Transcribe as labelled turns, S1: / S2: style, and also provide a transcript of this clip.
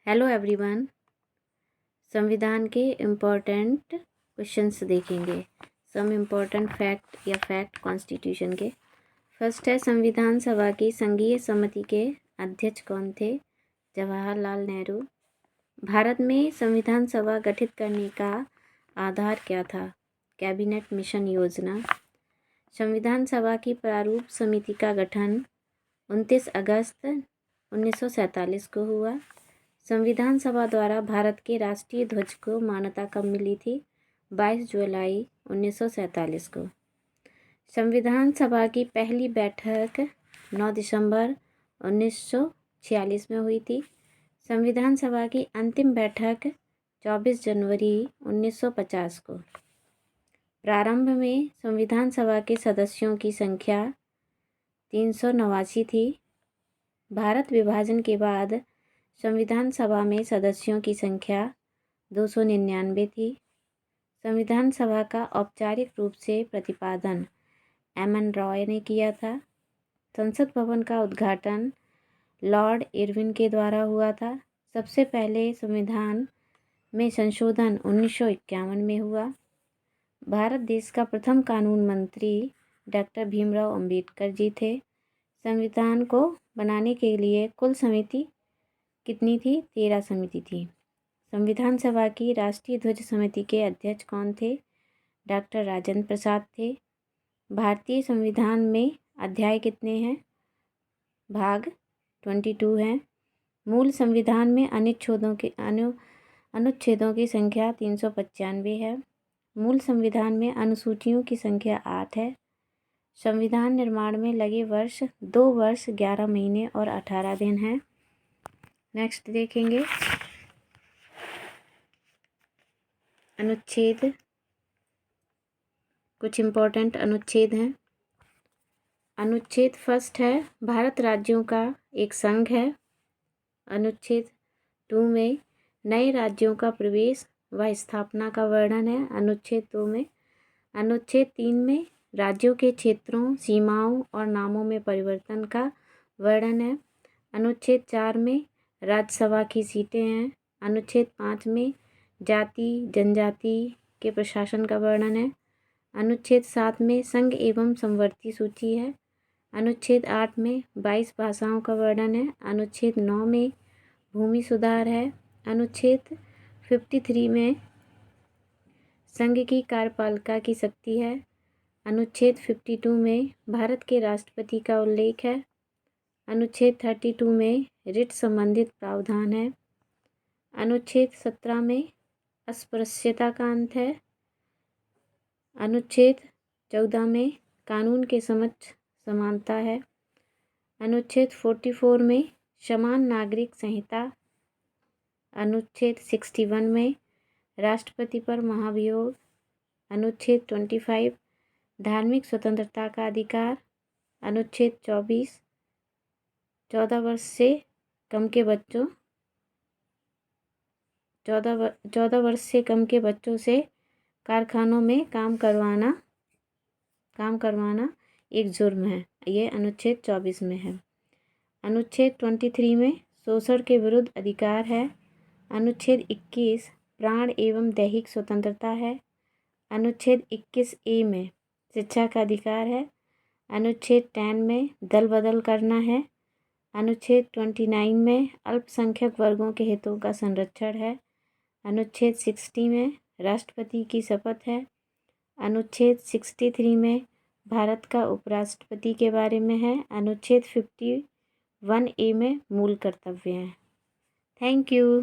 S1: Hello everyone. संविधान के important questions देखेंगे। सम इम्पोर्टेंट फैक्ट या फैक्ट कॉन्स्टिट्यूशन के। फर्स्ट है, संविधान सभा की संघीय समिति के अध्यक्ष कौन थे? जवाहरलाल नेहरू। भारत में संविधान सभा गठित करने का आधार क्या था? कैबिनेट मिशन योजना। संविधान सभा की प्रारूप समिति का गठन 29 अगस्त 1947 को हुआ। संविधान सभा द्वारा भारत के राष्ट्रीय ध्वज को मान्यता कब मिली थी? 22 जुलाई 1947 को। संविधान सभा की पहली बैठक 9 दिसंबर 1946 में हुई थी। संविधान सभा की अंतिम बैठक 24 जनवरी 1950 को। प्रारंभ में संविधान सभा के सदस्यों की संख्या 389 थी। भारत विभाजन के बाद संविधान सभा में सदस्यों की संख्या 299 थी। संविधान सभा का औपचारिक रूप से प्रतिपादन एम.एन. रॉय ने किया था। संसद भवन का उद्घाटन लॉर्ड इरविन के द्वारा हुआ था। सबसे पहले संविधान में संशोधन 1951 में हुआ। भारत देश का प्रथम कानून मंत्री डॉक्टर भीमराव अंबेडकर जी थे। संविधान को बनाने के लिए कुल समिति कितनी थी? 13 समिति थी। संविधान सभा की राष्ट्रीय ध्वज समिति के अध्यक्ष कौन थे? डॉक्टर राजेंद्र प्रसाद थे। भारतीय संविधान में अध्याय कितने हैं? भाग 22 हैं। मूल संविधान में अनुच्छेदों की संख्या 395 है। मूल संविधान में अनुसूचियों की संख्या 8 है। संविधान निर्माण में लगे वर्ष 2 वर्ष 11 महीने और 18 दिन हैं। नेक्स्ट देखेंगे अनुच्छेद। कुछ इम्पोर्टेंट अनुच्छेद हैं। अनुच्छेद फर्स्ट है, भारत राज्यों का एक संघ है। अनुच्छेद 2 में नए राज्यों का प्रवेश व स्थापना का वर्णन है। अनुच्छेद 2 में। अनुच्छेद 3 में राज्यों के क्षेत्रों, सीमाओं और नामों में परिवर्तन का वर्णन है। अनुच्छेद 4 में राज्यसभा की सीटें हैं। अनुच्छेद 5 में जाति जनजाति के प्रशासन का वर्णन है। अनुच्छेद 7 में संघ एवं समवर्ती सूची है। अनुच्छेद 8 में 22 भाषाओं का वर्णन है। अनुच्छेद 9 में भूमि सुधार है। अनुच्छेद 53 में संघ की कार्यपालिका की शक्ति है। अनुच्छेद 52 में भारत के राष्ट्रपति का उल्लेख है। अनुच्छेद 32 में रिट संबंधित प्रावधान है। अनुच्छेद 17 में अस्पृश्यता का अंत है। अनुच्छेद 14 में कानून के समक्ष समानता है। अनुच्छेद 44 में समान नागरिक संहिता। अनुच्छेद 61 में राष्ट्रपति पर महाभियोग। अनुच्छेद 25 धार्मिक स्वतंत्रता का अधिकार। अनुच्छेद 24 14 वर्ष से कम के बच्चों 14 वर्ष से कम के बच्चों से कारखानों में काम करवाना एक जुर्म है। ये अनुच्छेद 24 में है। अनुच्छेद 23 में शोषण के विरुद्ध अधिकार है। अनुच्छेद 21 प्राण एवं दैहिक स्वतंत्रता है। अनुच्छेद 21A में शिक्षा का अधिकार है। अनुच्छेद 10 में दल बदल करना है। अनुच्छेद 29 में अल्पसंख्यक वर्गों के हितों का संरक्षण है। अनुच्छेद 60 में राष्ट्रपति की शपथ है। अनुच्छेद 63 में भारत का उपराष्ट्रपति के बारे में है। अनुच्छेद 51A में मूल कर्तव्य हैं। Thank you.